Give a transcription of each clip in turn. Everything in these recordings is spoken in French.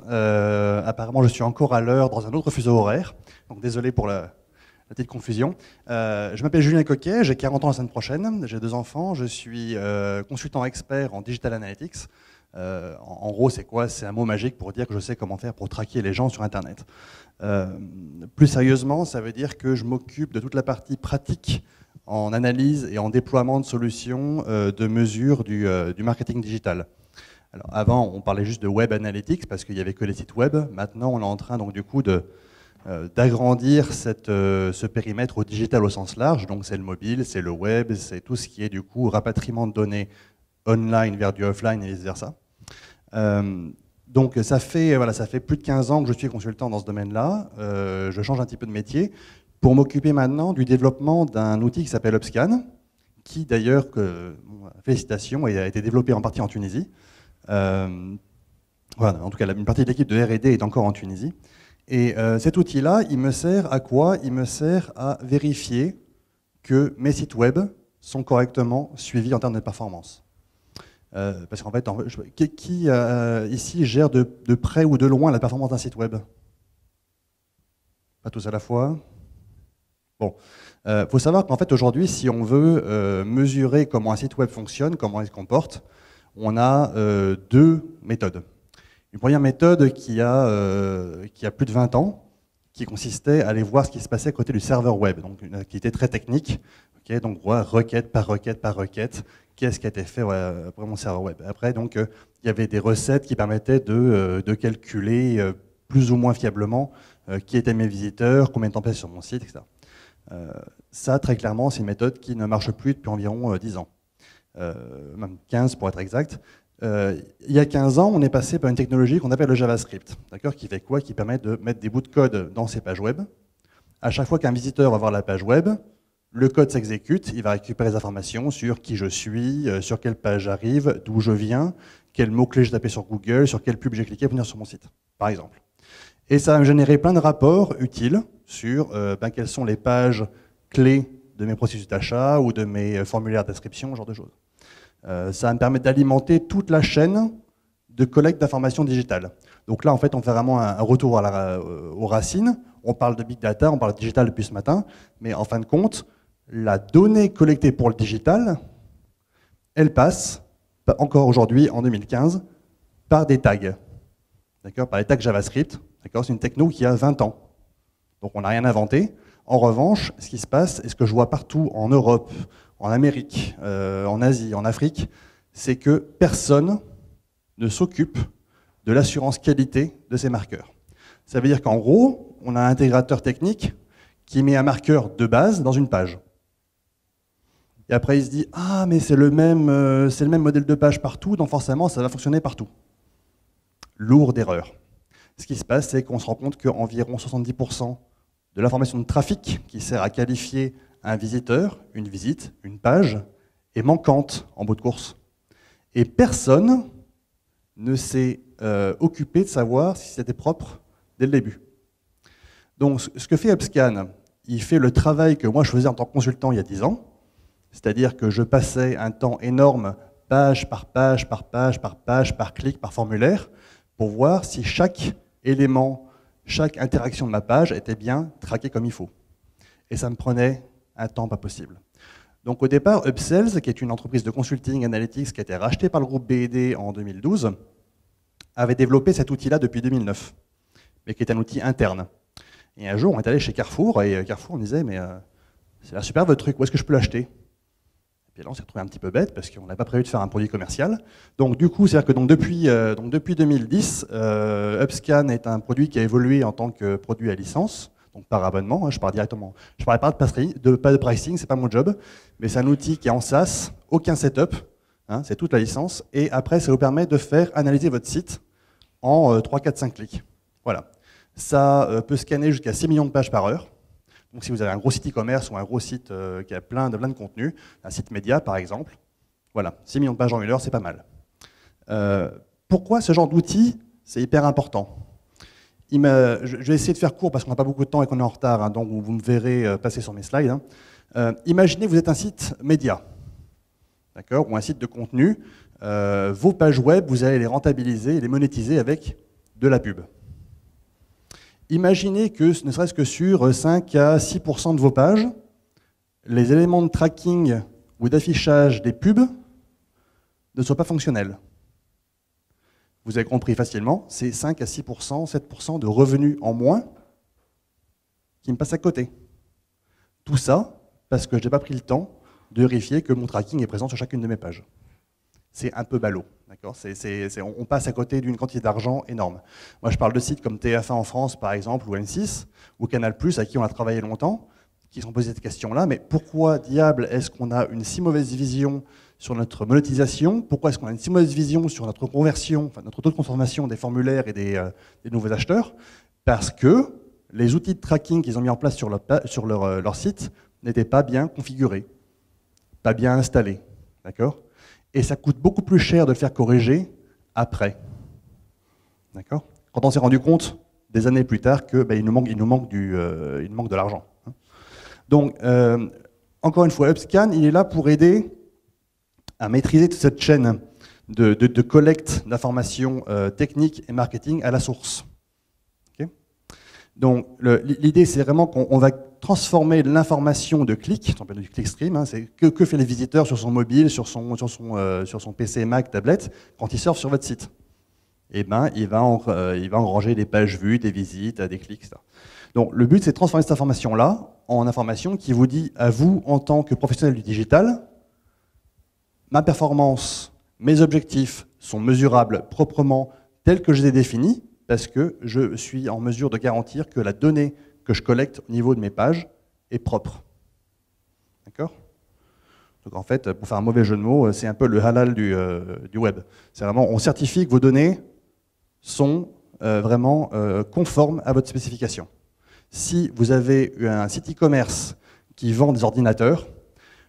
Apparemment, je suis encore à l'heure dans un autre fuseau horaire, donc désolé pour la petite confusion. Je m'appelle Julien Coquet, j'ai 40 ans la semaine prochaine, j'ai 2 enfants, je suis consultant expert en Digital Analytics. En gros, c'est quoi? C'est un mot magique pour dire que je sais comment faire pour traquer les gens sur Internet. Plus sérieusement, ça veut dire que je m'occupe de toute la partie pratique en analyse et en déploiement de solutions de mesure du marketing digital. Alors, avant, on parlait juste de web analytics parce qu'il n'y avait que les sites web. Maintenant, on est en train donc du coup d'agrandir ce périmètre au digital au sens large. Donc, c'est le mobile, c'est le web, c'est tout ce qui est du coup rapatriement de données online vers du offline et vice versa. Donc, ça fait plus de 15 ans que je suis consultant dans ce domaine-là. Je change un petit peu de métier pour m'occuper maintenant du développement d'un outil qui s'appelle UpScan, qui d'ailleurs, félicitations, a été développé en partie en Tunisie. Voilà, en tout cas, une partie de l'équipe de R&D est encore en Tunisie. Et cet outil-là, il me sert à quoi? Il me sert à vérifier que mes sites web sont correctement suivis en termes de performance. Parce qu'en fait, qui ici gère de près ou de loin la performance d'un site web? Pas tous à la fois? Bon, faut savoir qu'en fait, aujourd'hui, si on veut mesurer comment un site web fonctionne, comment il se comporte, on a 2 méthodes. Une première méthode qui a plus de 20 ans, qui consistait à aller voir ce qui se passait à côté du serveur web, donc une activité très technique, okay, donc voir requête par requête par requête, qu'est-ce qui a été fait pour mon serveur web. Après, donc, il y avait des recettes qui permettaient de calculer plus ou moins fiablement qui étaient mes visiteurs, combien de temps passaient sur mon site, etc. Ça, très clairement, c'est une méthode qui ne marche plus depuis environ 10 ans. Même 15 pour être exact. Il y a 15 ans, on est passé par une technologie qu'on appelle le JavaScript, qui fait quoi? Qui permet de mettre des bouts de code dans ces pages web. À chaque fois qu'un visiteur va voir la page web, le code s'exécute, il va récupérer des informations sur qui je suis, sur quelle page j'arrive, d'où je viens, quels mots-clés j'ai tapé sur Google, sur quelle pub j'ai cliqué pour venir sur mon site, par exemple. Et ça va me générer plein de rapports utiles sur quelles sont les pages clés de mes processus d'achat ou de mes formulaires d'inscription, ce genre de choses. Ça va me permettre d'alimenter toute la chaîne de collecte d'informations digitales. Donc là, en fait, on fait vraiment un retour aux racines. On parle de big data, on parle de digital depuis ce matin, mais en fin de compte, la donnée collectée pour le digital, elle passe, encore aujourd'hui, en 2015, par des tags. Par les tags JavaScript. C'est une techno qui a 20 ans. Donc on n'a rien inventé. En revanche, ce qui se passe, et ce que je vois partout en Europe, en Amérique, en Asie, en Afrique, c'est que personne ne s'occupe de l'assurance qualité de ces marqueurs. Ça veut dire qu'en gros, on a un intégrateur technique qui met un marqueur de base dans une page. Et après, il se dit « Ah, mais c'est le même modèle de page partout, donc forcément, ça va fonctionner partout. » Lourde erreur. Ce qui se passe, c'est qu'on se rend compte qu'environ 70% de l'information de trafic qui sert à qualifier un visiteur, une visite, une page, est manquante en bout de course. Et personne ne s'est occupé de savoir si c'était propre dès le début. Donc ce que fait UpScan, il fait le travail que moi je faisais en tant que consultant il y a 10 ans, c'est-à-dire que je passais un temps énorme, page par page, par page, par page, par clic, par formulaire, pour voir si chaque élément, chaque interaction de ma page était bien traquée comme il faut. Et ça me prenait un temps pas possible. Donc au départ, Upsells, qui est une entreprise de consulting analytics qui a été rachetée par le groupe BD en 2012, avait développé cet outil-là depuis 2009, mais qui est un outil interne. Et un jour, on est allé chez Carrefour, et Carrefour, on disait, mais c'est là super votre truc, où est-ce que je peux l'acheter? Et puis là, on s'est retrouvé un petit peu bête, parce qu'on n'avait pas prévu de faire un produit commercial. Donc du coup, c'est-à-dire que depuis 2010, UpScan est un produit qui a évolué en tant que produit à licence, donc par abonnement, je parle directement. Je ne parle pas de pricing, c'est pas mon job, mais c'est un outil qui est en SaaS, aucun setup, c'est toute la licence, et après ça vous permet de faire analyser votre site en 3, 4, 5 clics. Voilà. Ça peut scanner jusqu'à 6 millions de pages par heure. Donc si vous avez un gros site e-commerce ou un gros site qui a plein de contenu, un site média par exemple, voilà, 6 millions de pages en 1 heure, c'est pas mal. Pourquoi ce genre d'outil, c'est hyper important? Je vais essayer de faire court parce qu'on n'a pas beaucoup de temps et qu'on est en retard, donc vous me verrez passer sur mes slides. Imaginez que vous êtes un site média, ou un site de contenu. Vos pages web, vous allez les rentabiliser et les monétiser avec de la pub. Imaginez que, ne serait-ce que sur 5 à 6% de vos pages, les éléments de tracking ou d'affichage des pubs ne soient pas fonctionnels. Vous avez compris facilement, c'est 5 à 6%, 7% de revenus en moins qui me passent à côté. Tout ça parce que je n'ai pas pris le temps de vérifier que mon tracking est présent sur chacune de mes pages. C'est un peu ballot. On passe à côté d'une quantité d'argent énorme. Moi, je parle de sites comme TF1 en France, par exemple, ou M6, ou Canal+, à qui on a travaillé longtemps, qui se sont posé cette question-là. Mais pourquoi, diable, est-ce qu'on a une si mauvaise vision sur notre monétisation? Pourquoi est-ce qu'on a une si mauvaise vision sur notre conversion, enfin notre taux de transformation des formulaires et des nouveaux acheteurs? Parce que les outils de tracking qu'ils ont mis en place sur leur site n'étaient pas bien configurés, pas bien installés. D'accord? Et ça coûte beaucoup plus cher de le faire corriger après. D'accord? Quand on s'est rendu compte, des années plus tard, qu'il nous manque de l'argent. Donc, encore une fois, UpScan, il est là pour aider à maîtriser toute cette chaîne de collecte d'informations techniques et marketing à la source. Okay? Donc, l'idée, c'est vraiment qu'on va transformer l'information de clic, on appelle du clickstream, c'est que fait les visiteurs sur son mobile, sur son PC, Mac, tablette, quand ils surfent sur votre site. Eh ben, il va engranger des pages vues, des visites, des clics, etc. Donc, le but, c'est de transformer cette information-là en information qui vous dit à vous, en tant que professionnel du digital, ma performance, mes objectifs sont mesurables proprement tels que je les ai définis, parce que je suis en mesure de garantir que la donnée que je collecte au niveau de mes pages est propre. D'accord? Donc en fait, pour faire un mauvais jeu de mots, c'est un peu le halal du web. C'est vraiment, on certifie que vos données sont vraiment conformes à votre spécification. Si vous avez un site e-commerce qui vend des ordinateurs,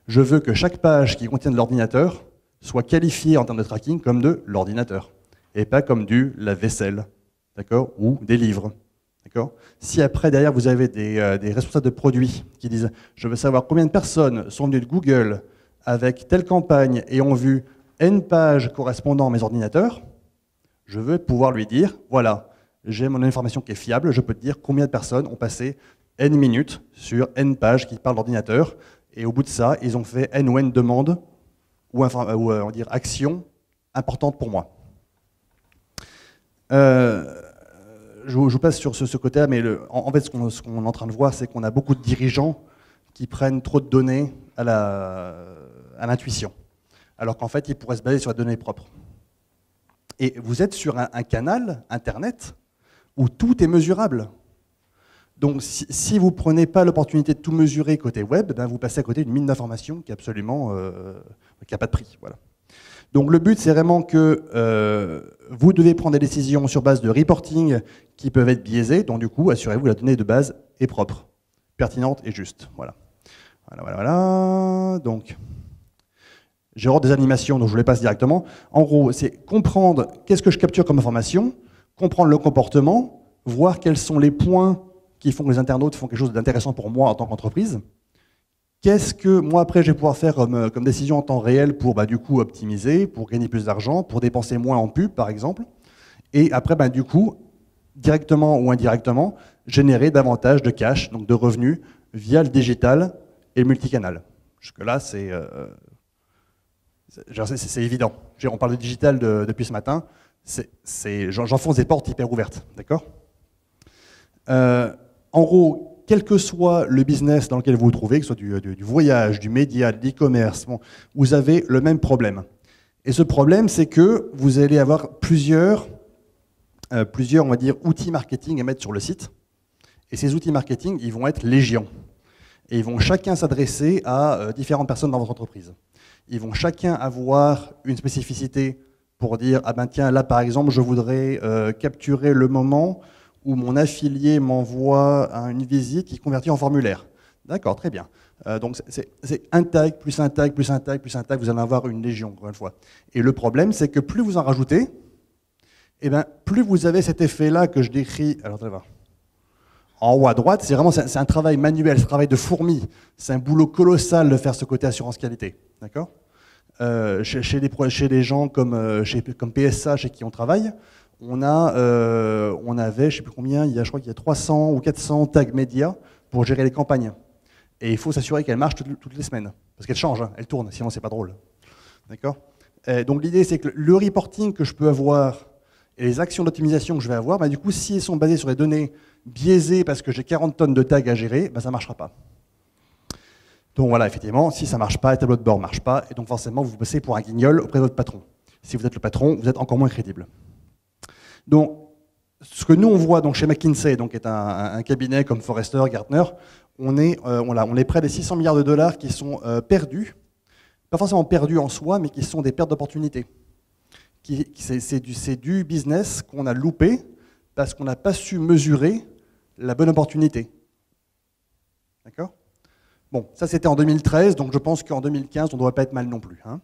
je veux que chaque page qui contient de l'ordinateur soit qualifiée en termes de tracking comme de l'ordinateur, et pas comme du lave-vaisselle, d'accord, ou des livres. Si après, derrière, vous avez des responsables de produits qui disent « je veux savoir combien de personnes sont venues de Google avec telle campagne et ont vu N pages correspondant à mes ordinateurs », je veux pouvoir lui dire « voilà, j'ai mon information qui est fiable, je peux te dire combien de personnes ont passé N minutes sur N pages qui parlent d'ordinateur, et au bout de ça, ils ont fait N ou N demandes ou on va dire actions importantes pour moi. » Je vous passe sur ce côté-là, mais en fait, ce qu'on est en train de voir, c'est qu'on a beaucoup de dirigeants qui prennent trop de données à l'intuition, alors qu'en fait, ils pourraient se baser sur la donnée propre. Et vous êtes sur un canal, Internet, où tout est mesurable. Donc, si vous ne prenez pas l'opportunité de tout mesurer côté web, ben vous passez à côté d'une mine d'informations qui est absolument, qui n'a pas de prix. Voilà. Donc le but, c'est vraiment que vous devez prendre des décisions sur base de reporting qui peuvent être biaisés. Donc du coup, assurez-vous que la donnée de base est propre, pertinente et juste. Voilà. Voilà. Donc, j'ai des animations, donc je vous les passe directement. En gros, c'est comprendre qu'est-ce que je capture comme information, comprendre le comportement, voir quels sont les points qui font que les internautes font quelque chose d'intéressant pour moi en tant qu'entreprise. Qu'est-ce que moi après je vais pouvoir faire comme décision en temps réel pour du coup optimiser, pour gagner plus d'argent, pour dépenser moins en pub par exemple, et après du coup, directement ou indirectement, générer davantage de cash, donc de revenus, via le digital et le multicanal. Jusque-là, c'est évident. On parle de digital depuis ce matin, j'enfonce des portes hyper ouvertes, d'accord? En gros, quel que soit le business dans lequel vous vous trouvez, que ce soit du voyage, du média, de l'e-commerce, bon, vous avez le même problème. Et ce problème, c'est que vous allez avoir plusieurs, on va dire, outils marketing à mettre sur le site. Et ces outils marketing, ils vont être légion. Et ils vont chacun s'adresser à différentes personnes dans votre entreprise. Ils vont chacun avoir une spécificité pour dire « ah ben tiens, là par exemple, je voudrais capturer le moment où mon affilié m'envoie une visite qui convertit en formulaire. » D'accord, très bien. Donc c'est un tag, plus un tag, plus un tag, plus un tag, vous allez en avoir une légion, encore une fois. Et le problème, c'est que plus vous en rajoutez, eh ben, plus vous avez cet effet-là que je décris. Alors, ça va. En haut à droite, c'est un travail manuel, c'est un travail de fourmi. C'est un boulot colossal de faire ce côté assurance qualité. D'accord ? Chez des gens comme PSA, chez qui on travaille, on avait, je ne sais plus combien, je crois qu'il y a 300 ou 400 tags médias pour gérer les campagnes. Et il faut s'assurer qu'elles marchent toutes les semaines. Parce qu'elles changent, hein, elles tournent, sinon c'est pas drôle. D'accord ? Donc l'idée, c'est que le reporting que je peux avoir et les actions d'optimisation que je vais avoir, bah, du coup, si elles sont basées sur des données biaisées parce que j'ai 40 tonnes de tags à gérer, bah, ça ne marchera pas. Donc voilà, effectivement, si ça ne marche pas, le tableau de bord ne marche pas, et donc forcément, vous bossez pour un guignol auprès de votre patron. Si vous êtes le patron, vous êtes encore moins crédible. Donc, ce que nous, on voit donc, chez McKinsey, donc, qui est un cabinet comme Forrester, Gartner, on est près des 600 milliards de dollars qui sont perdus, pas forcément perdus en soi, mais qui sont des pertes d'opportunités. C'est du business qu'on a loupé parce qu'on n'a pas su mesurer la bonne opportunité. D'accord ? Bon, ça c'était en 2013, donc je pense qu'en 2015, on ne doit pas être mal non plus. Hein.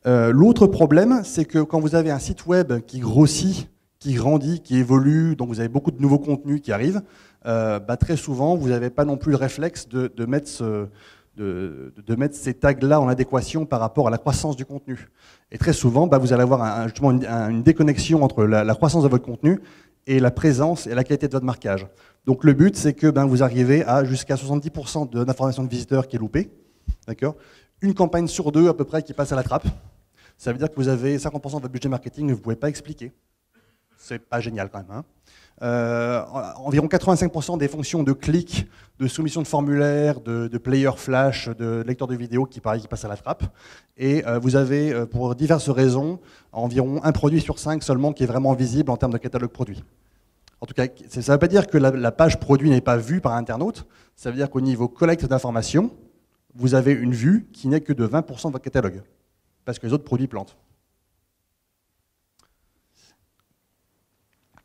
L'autre problème, c'est que quand vous avez un site web qui grossit, qui grandit, qui évolue, donc vous avez beaucoup de nouveaux contenus qui arrivent, très souvent, vous n'avez pas non plus le réflexe de mettre ces tags-là en adéquation par rapport à la croissance du contenu. Et très souvent, vous allez avoir justement une déconnexion entre la croissance de votre contenu et la présence et la qualité de votre marquage. Donc le but, c'est que vous arrivez à jusqu'à 70% d'information de visiteurs qui est loupée. D'accord ? Une campagne sur deux à peu près qui passe à la trappe. Ça veut dire que vous avez 50% de votre budget marketing que vous ne pouvez pas expliquer. C'est pas génial quand même. Hein. Environ 85% des fonctions de clic, de soumission de formulaire, de player flash, de lecteur de vidéo qui passent à la trappe. Et vous avez, pour diverses raisons, environ un produit sur 5 seulement qui est vraiment visible en termes de catalogue produit. En tout cas, ça ne veut pas dire que la page produit n'est pas vue par un internaute. Ça veut dire qu'au niveau collecte d'informations, vous avez une vue qui n'est que de 20% de votre catalogue. Parce que les autres produits plantent.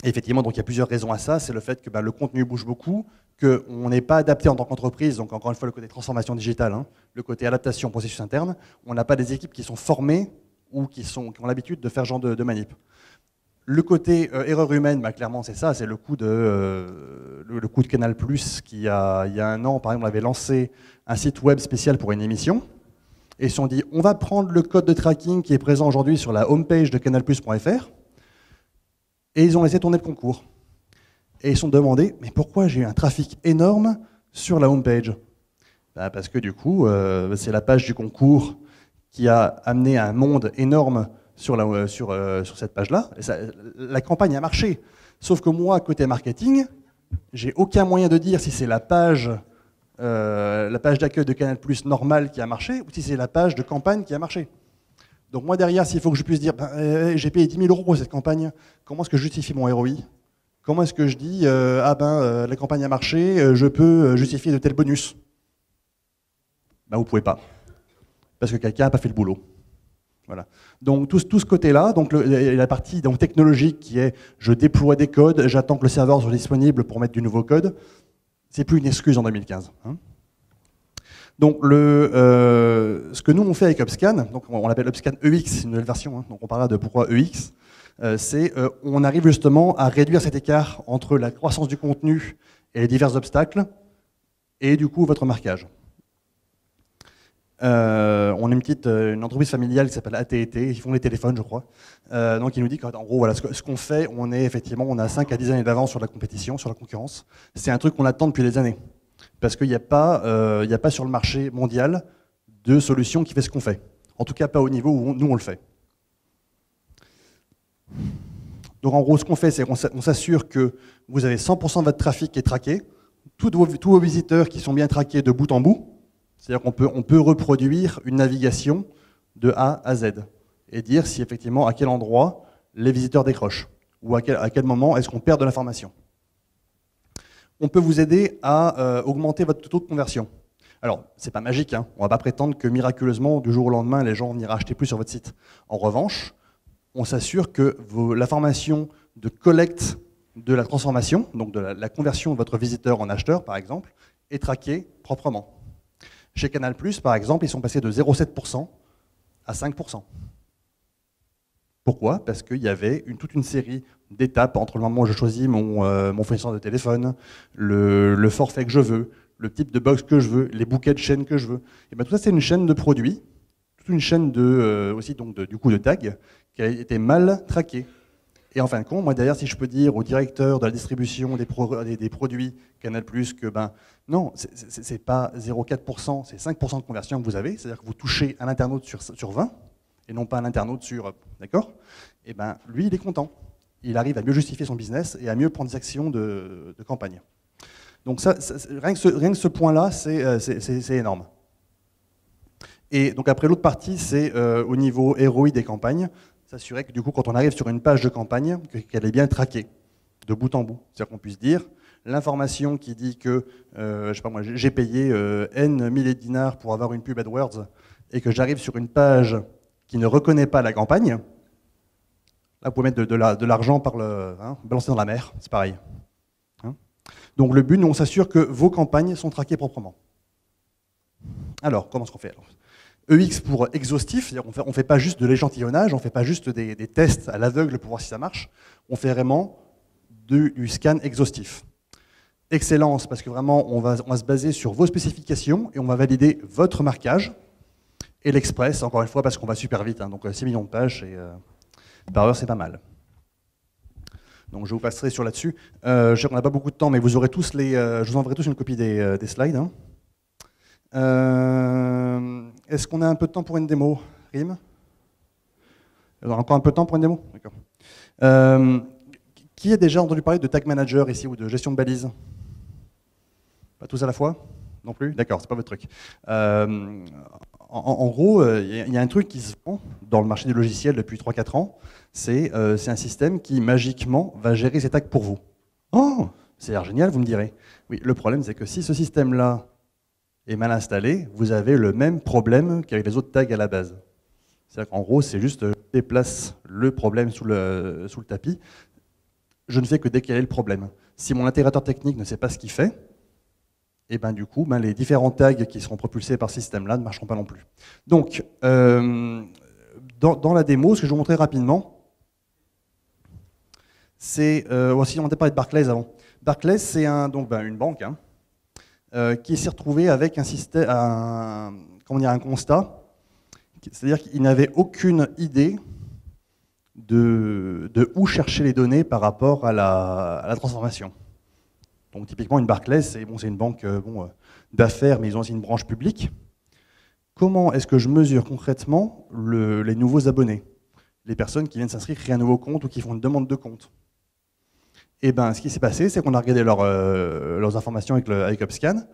Et effectivement, donc il y a plusieurs raisons à ça. C'est le fait que le contenu bouge beaucoup, qu'on n'est pas adapté en tant qu'entreprise, donc encore une fois le côté transformation digitale, hein, le côté adaptation processus interne. On n'a pas des équipes qui sont formées ou qui ont l'habitude de faire ce genre de manip. Le côté erreur humaine, clairement c'est ça, c'est le coup de Canal+, qui il y a un an, par exemple, avait lancé un site web spécial pour une émission. Et ils se sont dit, on va prendre le code de tracking qui est présent aujourd'hui sur la homepage de canalplus.fr. Et ils ont laissé tourner le concours. Et ils se sont demandé, mais pourquoi j'ai eu un trafic énorme sur la homepage ? Parce que du coup, c'est la page du concours qui a amené un monde énorme sur cette page-là. La campagne a marché. Sauf que moi, côté marketing, j'ai aucun moyen de dire si c'est la page d'accueil de Canal+ normale qui a marché ou si c'est la page de campagne qui a marché. Donc moi derrière, s'il faut que je puisse dire j'ai payé 10 000 € pour cette campagne, comment est-ce que je justifie mon ROI ? Comment est-ce que je dis la campagne a marché, je peux justifier de tels bonus ? Vous ne pouvez pas. Parce que quelqu'un n'a pas fait le boulot. Voilà. Donc tout ce côté-là, donc la partie technologique qui est je déploie des codes, j'attends que le serveur soit disponible pour mettre du nouveau code, c'est plus une excuse en 2015. Hein. Donc ce que nous on fait avec Upscan, donc on l'appelle Upscan EX, c'est une nouvelle version, hein, donc on parlera de pourquoi EX, c'est on arrive justement à réduire cet écart entre la croissance du contenu et les divers obstacles, et du coup votre marquage. On est une entreprise familiale qui s'appelle AT&T, ils font les téléphones je crois, donc il nous dit qu'en gros voilà, ce qu'on fait, on a 5 à 10 années d'avance sur la compétition, sur la concurrence, c'est un truc qu'on attend depuis des années. Parce qu'il n'y a pas sur le marché mondial de solution qui fait ce qu'on fait. En tout cas, pas au niveau où nous, on le fait. Donc en gros, ce qu'on fait, c'est qu'on s'assure que vous avez 100% de votre trafic qui est traqué, tous vos visiteurs qui sont bien traqués de bout en bout. C'est-à-dire qu'on peut reproduire une navigation de A à Z et dire si effectivement à quel endroit les visiteurs décrochent ou à quel moment est-ce qu'on perd de l'information. On peut vous aider à augmenter votre taux de conversion. Alors, c'est pas magique, hein. On ne va pas prétendre que miraculeusement, du jour au lendemain, les gens n'iraient acheter plus sur votre site. En revanche, on s'assure que l'information de collecte de la transformation, donc de la conversion de votre visiteur en acheteur, par exemple, est traquée proprement. Chez Canal+, par exemple, ils sont passés de 0,7% à 5%. Pourquoi ? Parce qu'il y avait toute une série d'étapes entre le moment où je choisis mon fournisseur de téléphone, le forfait que je veux, le type de box que je veux, les bouquets de chaînes que je veux. Et tout ça, c'est une chaîne de produits, toute une chaîne aussi du coup de tags, qu'elle a été mal traquée. Et en fin de compte, moi derrière, si je peux dire au directeur de la distribution des produits Canal+, que ben non, c'est pas 0,4%, c'est 5% de conversion que vous avez, c'est-à-dire que vous touchez un internaute sur 20, et non pas un internaute sur... D'accord? Et ben lui, il est content. Il arrive à mieux justifier son business et à mieux prendre des actions de campagne. Donc rien que ce point-là, c'est énorme. Et donc après, l'autre partie, c'est au niveau ROI des campagnes, s'assurer que du coup, quand on arrive sur une page de campagne, qu'elle est bien traquée, de bout en bout. C'est-à-dire qu'on puisse dire, l'information qui dit que, je sais pas moi, j'ai payé N milliers de dinars pour avoir une pub AdWords, et que j'arrive sur une page qui ne reconnaît pas la campagne, là, vous pouvez mettre de l'argent balancer dans la mer, c'est pareil. Hein. Donc le but, nous, on s'assure que vos campagnes sont traquées proprement. Alors, comment est-ce qu'on fait alors? EX pour exhaustif, c'est-à-dire on ne fait pas juste de l'échantillonnage, on ne fait pas juste des tests à l'aveugle pour voir si ça marche, on fait vraiment du scan exhaustif. Excellence, parce que vraiment on va se baser sur vos spécifications et on va valider votre marquage. Et l'Express, encore une fois, parce qu'on va super vite, hein, donc 6 millions de pages par heure, c'est pas mal. Donc je vous passerai sur là-dessus. Je sais qu'on n'a pas beaucoup de temps, mais vous aurez tous je vous enverrai tous une copie des slides. Hein. Est-ce qu'on a un peu de temps pour une démo, Rim? Encore un peu de temps pour une démo? D'accord. Qui a déjà entendu parler de Tag Manager ici ou de gestion de balises? Pas tous à la fois? Non plus? D'accord, c'est pas votre truc. En gros, il y a un truc qui se vend dans le marché du logiciel depuis 3-4 ans, c'est un système qui magiquement va gérer ces tags pour vous. Oh, c'est l'air génial, vous me direz. Oui, le problème c'est que si ce système-là est mal installé, vous avez le même problème qu'avec les autres tags à la base. C'est-à-dire qu'en gros, c'est juste je déplace le problème sous le tapis, je ne fais que décaler le problème. Si mon intégrateur technique ne sait pas ce qu'il fait, et ben du coup, les différents tags qui seront propulsés par ce système-là ne marcheront pas non plus. Donc, dans la démo, ce que je vais vous montrer rapidement, c'est... aussi, on a parlé de Barclays avant. Barclays, c'est une banque hein, qui s'est retrouvée avec un système, un constat, c'est-à-dire qu'il n'avait aucune idée de où chercher les données par rapport à la transformation. Donc typiquement une Barclays, c'est une banque d'affaires, mais ils ont aussi une branche publique. Comment est-ce que je mesure concrètement les nouveaux abonnés? Les personnes qui viennent s'inscrire, créer un nouveau compte ou qui font une demande de compte? Et ben, ce qui s'est passé, c'est qu'on a regardé leurs informations avec UpScan,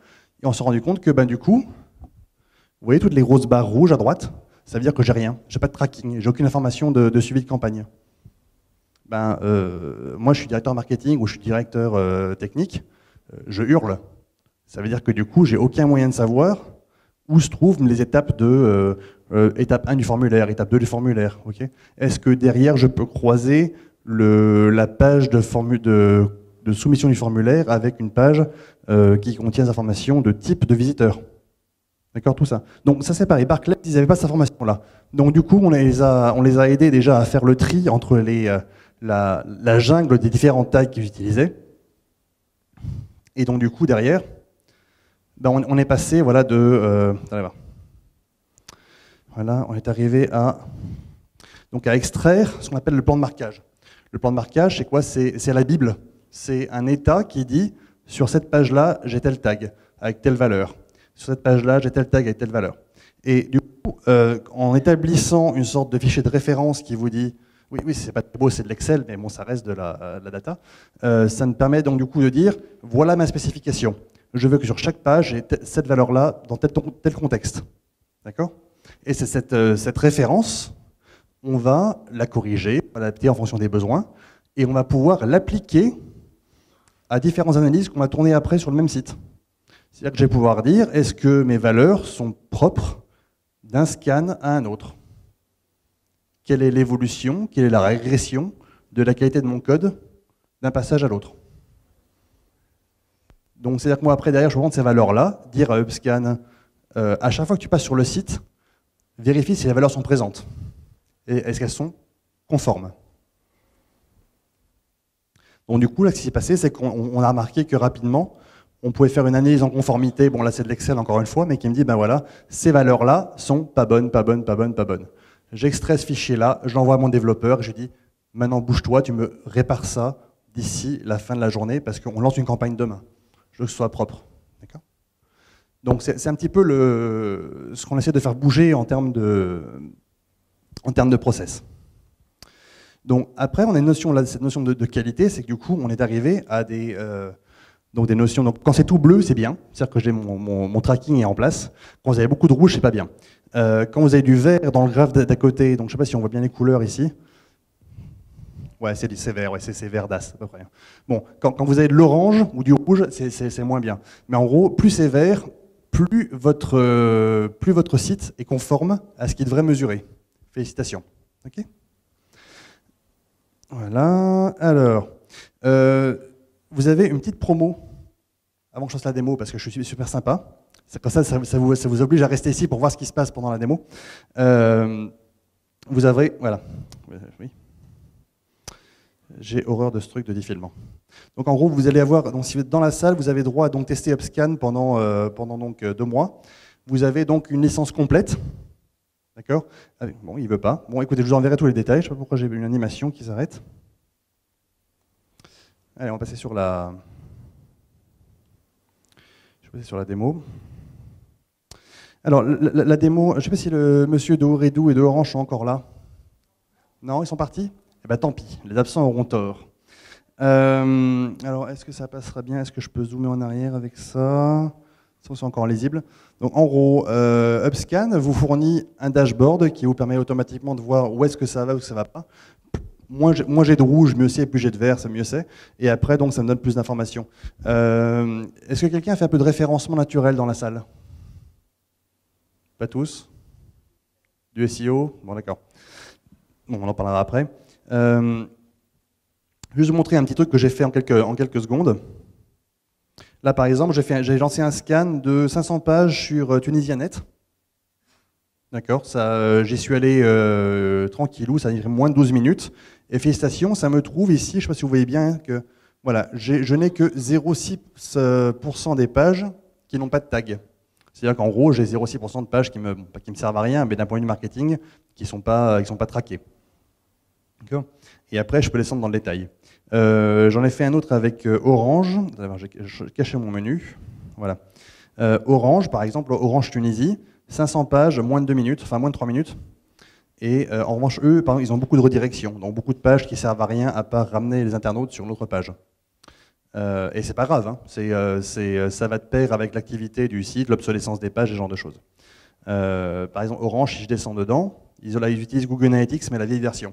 et on s'est rendu compte que du coup, vous voyez toutes les grosses barres rouges à droite, ça veut dire que j'ai rien, j'ai pas de tracking, j'ai aucune information de suivi de campagne. Moi je suis directeur marketing ou je suis directeur technique, je hurle. Ça veut dire que du coup, j'ai aucun moyen de savoir où se trouvent les étapes étape 1 du formulaire, étape 2 du formulaire. Okay. Est-ce que derrière, je peux croiser la page de soumission du formulaire avec une page qui contient des informations de type de visiteur? D'accord, tout ça. Donc ça c'est pareil, Barclays, ils n'avaient pas cette information-là. Donc du coup, on les a aidés déjà à faire le tri entre la jungle des différents tags qu'ils utilisaient. Et donc du coup, derrière, on est passé on est arrivé à extraire ce qu'on appelle le plan de marquage. Le plan de marquage, c'est quoi? C'est la Bible. C'est un état qui dit, sur cette page-là, j'ai tel tag, avec telle valeur. Sur cette page-là, j'ai tel tag avec telle valeur. Et du coup, en établissant une sorte de fichier de référence qui vous dit, oui, c'est pas beau, c'est de l'Excel, mais bon, ça reste de la data, ça me permet donc du coup de dire, voilà ma spécification. Je veux que sur chaque page, j'ai cette valeur-là dans tel contexte. D'accord? Et c'est cette référence, on va la corriger, on va l'adapter en fonction des besoins, et on va pouvoir l'appliquer à différentes analyses qu'on va tourner après sur le même site. C'est-à-dire que je vais pouvoir dire, est-ce que mes valeurs sont propres d'un scan à un autre? Quelle est l'évolution, quelle est la régression de la qualité de mon code d'un passage à l'autre? Donc c'est-à-dire que moi après derrière je vais prendre ces valeurs-là, dire à UpScan, à chaque fois que tu passes sur le site, vérifie si les valeurs sont présentes. Et est-ce qu'elles sont conformes? Donc du coup là ce qui s'est passé, c'est qu'on a remarqué que rapidement, on pouvait faire une analyse en conformité, bon là c'est de l'Excel encore une fois, mais qui me dit, voilà, ces valeurs-là sont pas bonnes, pas bonnes, pas bonnes, pas bonnes. J'extrais ce fichier-là, je l'envoie à mon développeur, et je lui dis, maintenant bouge-toi, tu me répares ça d'ici la fin de la journée, parce qu'on lance une campagne demain. Je veux que ce soit propre. D'accord ? Donc c'est un petit peu ce qu'on essaie de faire bouger en termes de process. Donc après, on a une notion, là, cette notion de qualité, c'est que du coup, on est arrivé à des notions. Donc quand c'est tout bleu, c'est bien, c'est-à-dire que j'ai mon tracking est en place. Quand vous avez beaucoup de rouge, c'est pas bien. Quand vous avez du vert dans le graphe d'à côté, donc je sais pas si on voit bien les couleurs ici. Ouais, c'est vert, ouais, c'est verdasse à peu près. Bon, quand vous avez de l'orange ou du rouge, c'est moins bien. Mais en gros, plus c'est vert, plus votre site est conforme à ce qu'il devrait mesurer. Félicitations. Ok ? Voilà. Alors, vous avez une petite promo avant que je fasse la démo parce que je suis super sympa. Comme ça vous oblige à rester ici pour voir ce qui se passe pendant la démo. Vous avez, voilà. Oui. J'ai horreur de ce truc de défilement. Donc en gros, vous allez avoir, donc si vous êtes dans la salle, vous avez droit à donc tester UpScan pendant donc 2 mois. Vous avez donc une licence complète. D'accord ? Bon, il ne veut pas. Bon, écoutez, je vous enverrai tous les détails. Je ne sais pas pourquoi j'ai une animation qui s'arrête. Allez, on va passer sur la... Je vais passer sur la démo. Alors, la démo, je ne sais pas si le monsieur de Ooredoo et de Orange sont encore là. Non, ils sont partis ? Eh bien, tant pis, les absents auront tort. Alors, est-ce que ça passera bien? Est-ce que je peux zoomer en arrière avec ça? C'est encore lisible. Donc, en gros, UpScan vous fournit un dashboard qui vous permet automatiquement de voir où est-ce que ça va ou ça ne va pas. Moins j'ai de rouge, mieux c'est, plus j'ai de vert, mieux c'est. Et après, donc, ça me donne plus d'informations. Est-ce que quelqu'un a fait un peu de référencement naturel dans la salle? Pas tous? Du SEO? Bon, d'accord. Bon, on en parlera après. Juste vous montrer un petit truc que j'ai fait en quelques secondes. Là, par exemple, j'ai lancé un scan de 500 pages sur Tunisianet. D'accord, j'y suis allé tranquillou, ça a duré moins de 12 minutes. Et félicitations, ça me trouve ici, je ne sais pas si vous voyez bien, que voilà, je n'ai que 0,6% des pages qui n'ont pas de tag. C'est-à-dire qu'en gros, j'ai 0,6% de pages qui me servent à rien, mais d'un point de vue marketing, qui ne sont pas traquées. Et après, je peux descendre dans le détail. J'en ai fait un autre avec Orange. J'ai caché mon menu. Voilà. Orange, par exemple, Orange Tunisie, 500 pages, moins de 2 minutes, enfin moins de 3 minutes. Et en revanche, eux, par exemple, ils ont beaucoup de redirections, donc beaucoup de pages qui servent à rien à part ramener les internautes sur une autre page. Et c'est pas grave, hein. Ça va de pair avec l'activité du site, l'obsolescence des pages, ce genre de choses. Par exemple, Orange, si je descends dedans, ils utilisent Google Analytics, mais la vieille version.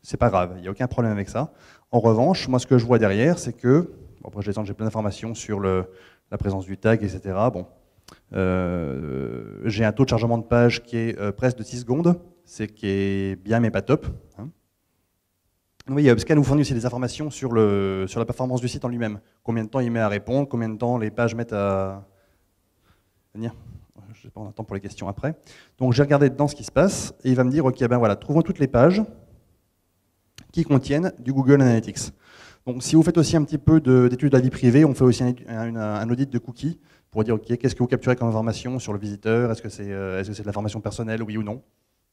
C'est pas grave, il n'y a aucun problème avec ça. En revanche, moi ce que je vois derrière, c'est que, bon, après j'ai plein d'informations sur la présence du tag, etc. Bon, j'ai un taux de chargement de page qui est presque de 6 secondes, c'est qui est bien mais pas top. Hein. Oui, UpScan vous fournit aussi des informations sur la performance du site en lui-même. Combien de temps il met à répondre, combien de temps les pages mettent à venir. Je sais pas, on attend pour les questions après. Donc j'ai regardé dedans ce qui se passe, et il va me dire, ok, ben voilà, trouvons toutes les pages qui contiennent du Google Analytics. Donc si vous faites aussi un petit peu d'études de la vie privée, on fait aussi un audit de cookies pour dire, ok, qu'est-ce que vous capturez comme information sur le visiteur, est-ce que c'est de l'information personnelle, oui ou non.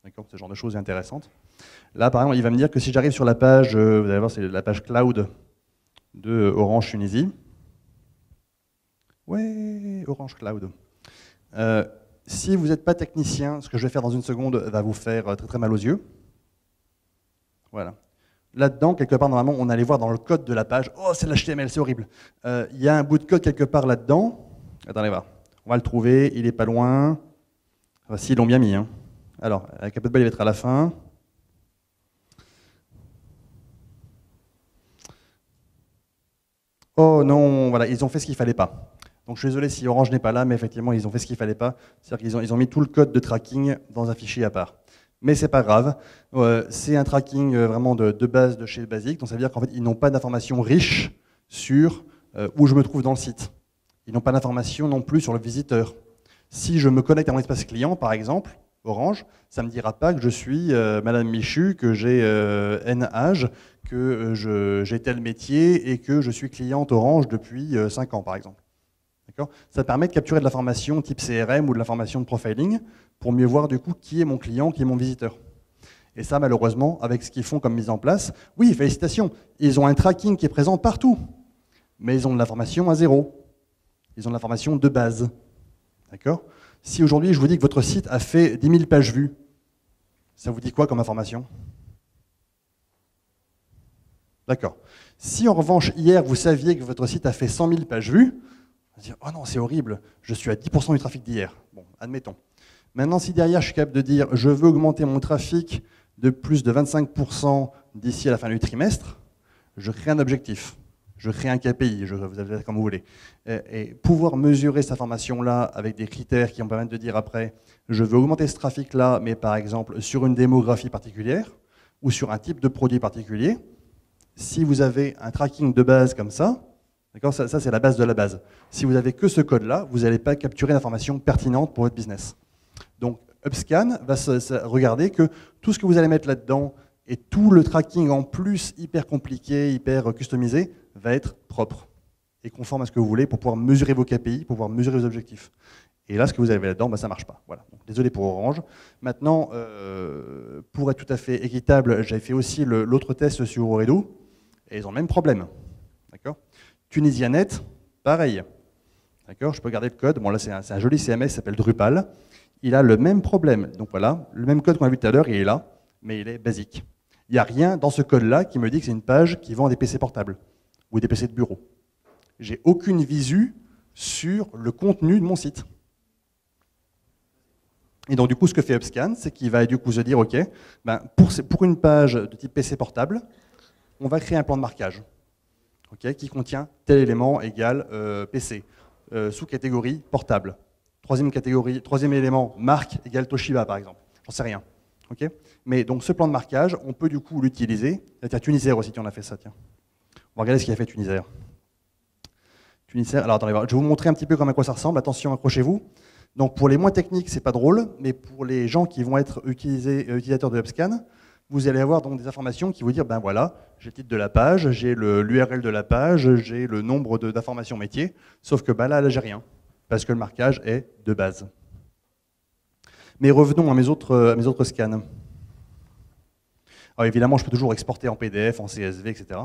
D'accord, ce genre de choses est intéressante. Là, par exemple, il va me dire que si j'arrive sur la page, vous allez voir, c'est la page cloud de Orange Tunisie. Ouais, Orange Cloud. Si vous n'êtes pas technicien, ce que je vais faire dans une seconde va vous faire très très mal aux yeux. Voilà. Là-dedans, quelque part, normalement, on allait voir dans le code de la page. Oh, c'est l'HTML, c'est horrible. Il y a un bout de code quelque part là-dedans. Attendez, voir. On va le trouver, il n'est pas loin. Enfin, si, ils l'ont bien mis. Hein. Alors, avec un peu de bol, il va être à la fin. Oh non, voilà, ils ont fait ce qu'il ne fallait pas. Donc je suis désolé si Orange n'est pas là, mais effectivement, ils ont fait ce qu'il ne fallait pas. C'est-à-dire qu'ils ont mis tout le code de tracking dans un fichier à part. Mais c'est pas grave, c'est un tracking vraiment de base de chez Basic, donc ça veut dire qu'en fait ils n'ont pas d'informations riches sur où je me trouve dans le site. Ils n'ont pas d'informations non plus sur le visiteur. Si je me connecte à mon espace client, par exemple, Orange, ça ne me dira pas que je suis Madame Michu, que j'ai N âge, que j'ai tel métier et que je suis cliente Orange depuis 5 ans, par exemple. Ça permet de capturer de l'information type CRM ou de l'information de profiling pour mieux voir du coup qui est mon client, qui est mon visiteur. Et ça, malheureusement, avec ce qu'ils font comme mise en place, oui, félicitations, ils ont un tracking qui est présent partout, mais ils ont de l'information à zéro. Ils ont de l'information de base. D'accord? Si aujourd'hui, je vous dis que votre site a fait 10 000 pages vues, ça vous dit quoi comme information? D'accord. Si en revanche, hier, vous saviez que votre site a fait 100 000 pages vues, vous allez dire, oh non, c'est horrible, je suis à 10% du trafic d'hier. Bon, admettons. Maintenant, si derrière, je suis capable de dire, je veux augmenter mon trafic de plus de 25% d'ici à la fin du trimestre, je crée un objectif, je crée un KPI, vous avez comme vous voulez. Et pouvoir mesurer cette information-là avec des critères qui vont permettre de dire après, je veux augmenter ce trafic-là, mais par exemple sur une démographie particulière ou sur un type de produit particulier. Si vous avez un tracking de base comme ça, d'accord, ça c'est la base de la base. Si vous n'avez que ce code-là, vous n'allez pas capturer l'information pertinente pour votre business. Donc, UpScan va regarder que tout ce que vous allez mettre là-dedans et tout le tracking en plus hyper compliqué, hyper customisé, va être propre et conforme à ce que vous voulez pour pouvoir mesurer vos KPI, pour pouvoir mesurer vos objectifs. Et là, ce que vous avez là-dedans, ça ne marche pas. Voilà. Donc, désolé pour Orange. Maintenant, pour être tout à fait équitable, j'avais fait aussi l'autre test sur Ooredoo, et ils ont le même problème. D'accord ? Tunisianet, pareil. D'accord ? Je peux garder le code. Bon, là, c'est un joli CMS qui s'appelle Drupal. Il a le même problème. Donc voilà, le même code qu'on a vu tout à l'heure, il est là, mais il est basique. Il n'y a rien dans ce code-là qui me dit que c'est une page qui vend des PC portables ou des PC de bureau. J'ai aucune visu sur le contenu de mon site. Et donc du coup, ce que fait UpScan, c'est qu'il va du coup se dire, OK, pour une page de type PC portable, on va créer un plan de marquage, OK, qui contient tel élément égal PC, sous-catégorie portable. Troisième élément, marque égale Toshiba, par exemple. J'en sais rien. Okay, mais donc ce plan de marquage, on peut du coup l'utiliser. Tiens, Tunisair aussi, on a fait ça. Tiens. On va regarder ce qu'il a fait Tunisair. Alors attendez, je vais vous montrer un petit peu à quoi ça ressemble. Attention, accrochez-vous. Donc pour les moins techniques, c'est pas drôle, mais pour les gens qui vont être utilisateurs de UpScan, vous allez avoir donc des informations qui vous dire, ben voilà, j'ai le titre de la page, j'ai l'URL de la page, j'ai le nombre d'informations métiers, sauf que là, j'ai rien. Parce que le marquage est de base. Mais revenons à mes autres scans. Alors évidemment, je peux toujours exporter en PDF, en CSV, etc.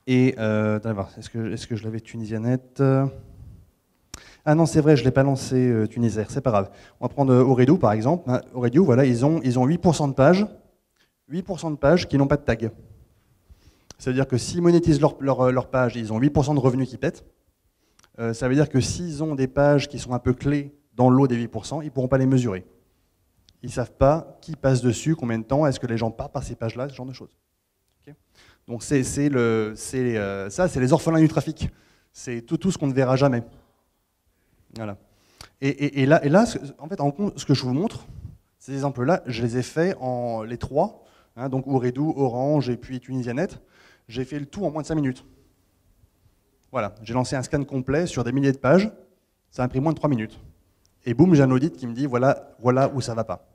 Et, est-ce que je l'avais Tunisianet? Ah non, c'est vrai, je ne l'ai pas lancé Tunisair, c'est pas grave. On va prendre Ooredoo, par exemple. Ooredoo, voilà, ils ont 8% de pages, 8% de pages qui n'ont pas de tag. C'est-à-dire que s'ils monétisent leur page, ils ont 8% de revenus qui pètent. Ça veut dire que s'ils ont des pages qui sont un peu clés dans le lot des 8%, ils ne pourront pas les mesurer. Ils ne savent pas qui passe dessus, combien de temps, est-ce que les gens partent par ces pages-là, ce genre de choses. Okay, donc ça, c'est les orphelins du trafic. C'est tout ce qu'on ne verra jamais. Voilà. Et là, en fait, ce que je vous montre, ces exemples-là, je les ai faits en les trois, hein, donc Ooredoo, Orange et puis Tunisianet. J'ai fait le tout en moins de 5 minutes. Voilà, j'ai lancé un scan complet sur des milliers de pages, ça a pris moins de 3 minutes. Et boum, j'ai un audit qui me dit voilà où ça ne va pas.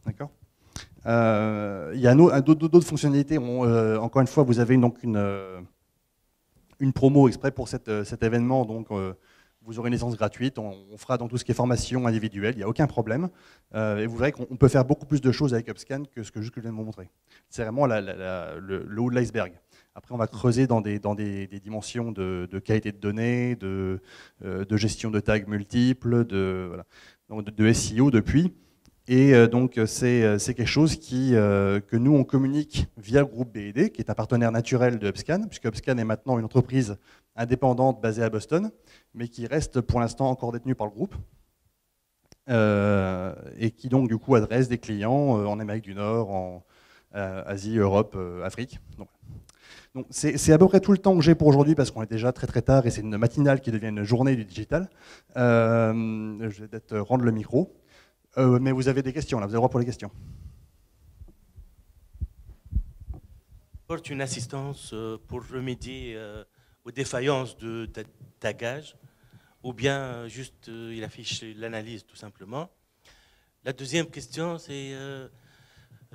D'accord ? Il y a d'autres fonctionnalités. Encore une fois, vous avez donc une promo exprès pour cet événement, donc vous aurez une licence gratuite, on fera dans tout ce qui est formation individuelle, il n'y a aucun problème. Et vous verrez qu'on peut faire beaucoup plus de choses avec UpScan que ce que je viens de vous montrer. C'est vraiment le haut de l'iceberg. Après, on va creuser dans des dimensions de qualité de données, de gestion de tags multiples, de SEO depuis. Et donc, c'est quelque chose que nous, on communique via le groupe BED, qui est un partenaire naturel de UpScan, puisque UpScan est maintenant une entreprise indépendante basée à Boston, mais qui reste pour l'instant encore détenue par le groupe, et qui donc, du coup, adresse des clients en Amérique du Nord, en Asie, Europe, Afrique. Donc c'est à peu près tout le temps que j'ai pour aujourd'hui parce qu'on est déjà très très tard et c'est une matinale qui devient une journée du digital. Je vais peut-être rendre le micro. Mais vous avez des questions là, vous avez le droit pour les questions. Porte une assistance pour remédier aux défaillances de tagage ou bien juste il affiche l'analyse tout simplement. La deuxième question c'est...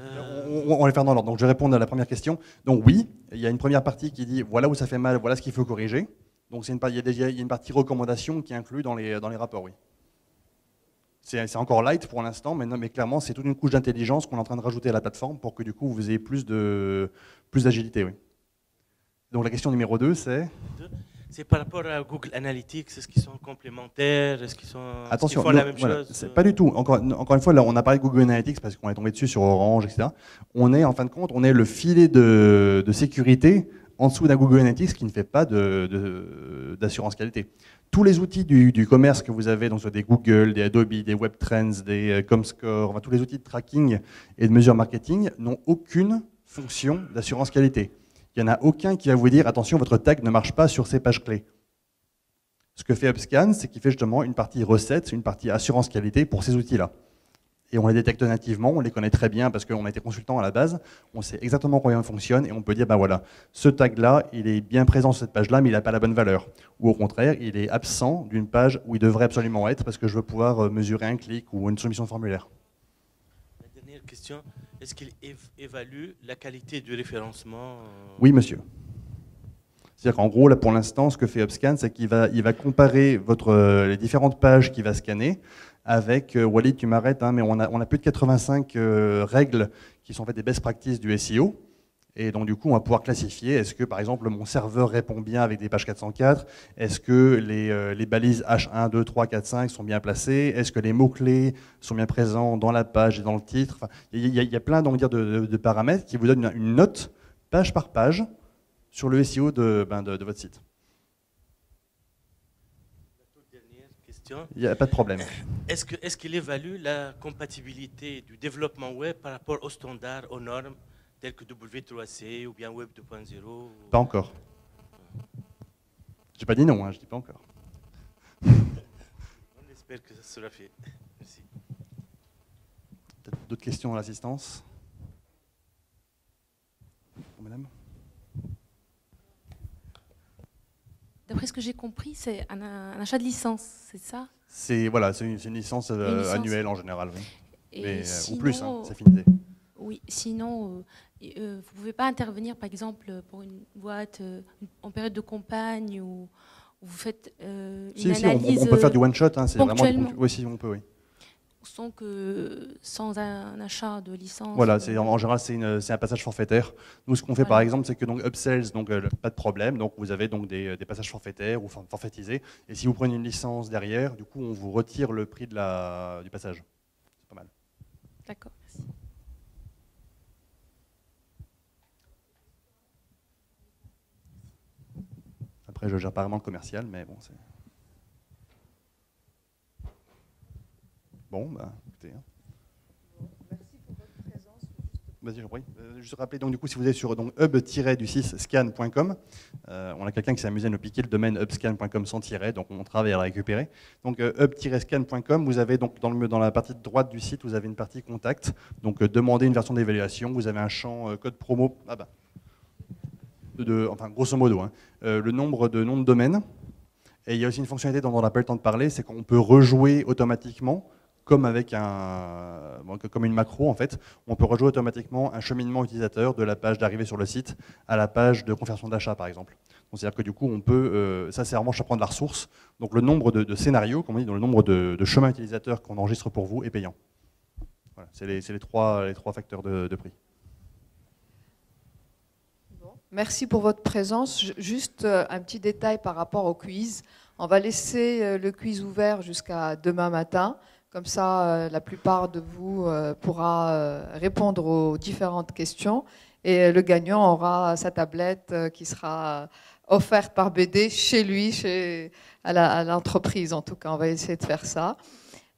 On va les faire dans l'ordre. Donc je vais répondre à la première question. Donc oui, il y a une première partie qui dit voilà où ça fait mal, voilà ce qu'il faut corriger. Donc il y a une partie recommandation qui est inclue dans les rapports, oui. C'est encore light pour l'instant, mais clairement, c'est toute une couche d'intelligence qu'on est en train de rajouter à la plateforme pour que du coup, vous ayez plus d'agilité. Oui. Donc la question numéro 2, c'est... C'est par rapport à Google Analytics, est-ce qu'ils sont complémentaires, est-ce qu'ils Attention, font la même chose? Pas du tout. Encore une fois, là, on a parlé de Google Analytics parce qu'on est tombé dessus sur Orange, etc. On est, en fin de compte, on est le filet de sécurité en dessous d'un Google Analytics qui ne fait pas d'assurance qualité. Tous les outils du commerce que vous avez, donc soit des Google, des Adobe, des WebTrends, des Comscore, enfin, tous les outils de tracking et de mesure marketing n'ont aucune fonction d'assurance qualité. Il n'y en a aucun qui va vous dire, attention, votre tag ne marche pas sur ces pages clés. Ce que fait UpScan, c'est qu'il fait justement une partie recette, une partie assurance qualité pour ces outils-là. Et on les détecte nativement, on les connaît très bien parce qu'on a été consultant à la base, on sait exactement comment ils fonctionnent et on peut dire, ben voilà, ce tag-là, il est bien présent sur cette page-là, mais il n'a pas la bonne valeur. Ou au contraire, il est absent d'une page où il devrait absolument être parce que je veux pouvoir mesurer un clic ou une soumission de formulaire. La dernière question, est-ce qu'il évalue la qualité du référencement? Oui, monsieur. C'est-à-dire qu'en gros, là, pour l'instant, ce que fait UpScan, c'est qu'il va comparer les différentes pages qu'il va scanner avec, Walid, tu m'arrêtes, hein, mais on a plus de 85 règles qui sont en fait des best practices du SEO. Et donc, du coup, on va pouvoir classifier, est-ce que, par exemple, mon serveur répond bien avec des pages 404? Est-ce que les balises H1, 2, 3, 4, 5 sont bien placées? Est-ce que les mots-clés sont bien présents dans la page et dans le titre? Enfin, il y a plein de paramètres qui vous donnent une note, page par page, sur le SEO de votre site. Il n'y a pas de problème. Est-ce qu'il évalue la compatibilité du développement web par rapport aux standards, aux normes, tels que W3C ou bien Web 2.0? Pas encore. J'ai pas dit non, hein, je dis pas encore. On espère que ça sera fait. Merci. Peut-être d'autres questions à l'assistance? Madame? D'après ce que j'ai compris, c'est un achat de licence, c'est ça? C'est une licence annuelle en général, oui. Et sinon, ou plus, hein, c'est fini. Oui, sinon, vous ne pouvez pas intervenir, par exemple, pour une boîte en période de campagne où vous faites une analyse on peut faire du one-shot, hein, c'est ponctuellement. Oui, si, on peut, oui. Sans un achat de licence. Voilà, en général, c'est un passage forfaitaire. Nous, ce qu'on fait par exemple, c'est que donc upsells, donc pas de problème. Donc vous avez donc des passages forfaitaires ou forfaitisés. Et si vous prenez une licence derrière, du coup, on vous retire le prix du passage. C'est pas mal. D'accord, merci. Après, je gère pas vraiment le commercial, mais bon, c'est... Bon, bah, écoutez. Hein. Merci pour votre présence. Vas-y, j'en prie. Juste rappeler, donc, du coup, si vous êtes sur hub-du6scan.com, on a quelqu'un qui s'est amusé à nous piquer le domaine hubscan.com sans tiret, donc on travaille à le récupérer. Donc hub-scan.com, vous avez donc dans la partie droite du site, vous avez une partie contact, donc demander une version d'évaluation, vous avez un champ code promo, enfin grosso modo, hein, le nombre de noms de domaine, et il y a aussi une fonctionnalité dont on n'a pas le temps de parler, c'est qu'on peut rejouer automatiquement, comme une macro en fait, on peut rejouer automatiquement un cheminement utilisateur de la page d'arrivée sur le site à la page de confirmation d'achat par exemple. C'est-à-dire que du coup on peut, ça c'est vraiment je prends de la ressource, donc le nombre de scénarios, comme on dit, le nombre de chemins utilisateurs qu'on enregistre pour vous est payant. Voilà, c'est les trois facteurs de prix. Bon, merci pour votre présence. Juste un petit détail par rapport au quiz. On va laisser le quiz ouvert jusqu'à demain matin. Comme ça, la plupart de vous pourra répondre aux différentes questions. Et le gagnant aura sa tablette qui sera offerte par BD chez lui, à l'entreprise en tout cas. On va essayer de faire ça.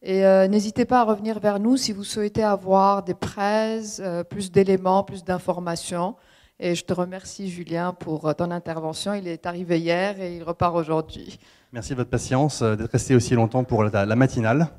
Et n'hésitez pas à revenir vers nous si vous souhaitez avoir des prêts, plus d'éléments, plus d'informations. Et je te remercie, Julien, pour ton intervention. Il est arrivé hier et il repart aujourd'hui. Merci de votre patience, d'être resté aussi longtemps pour la matinale.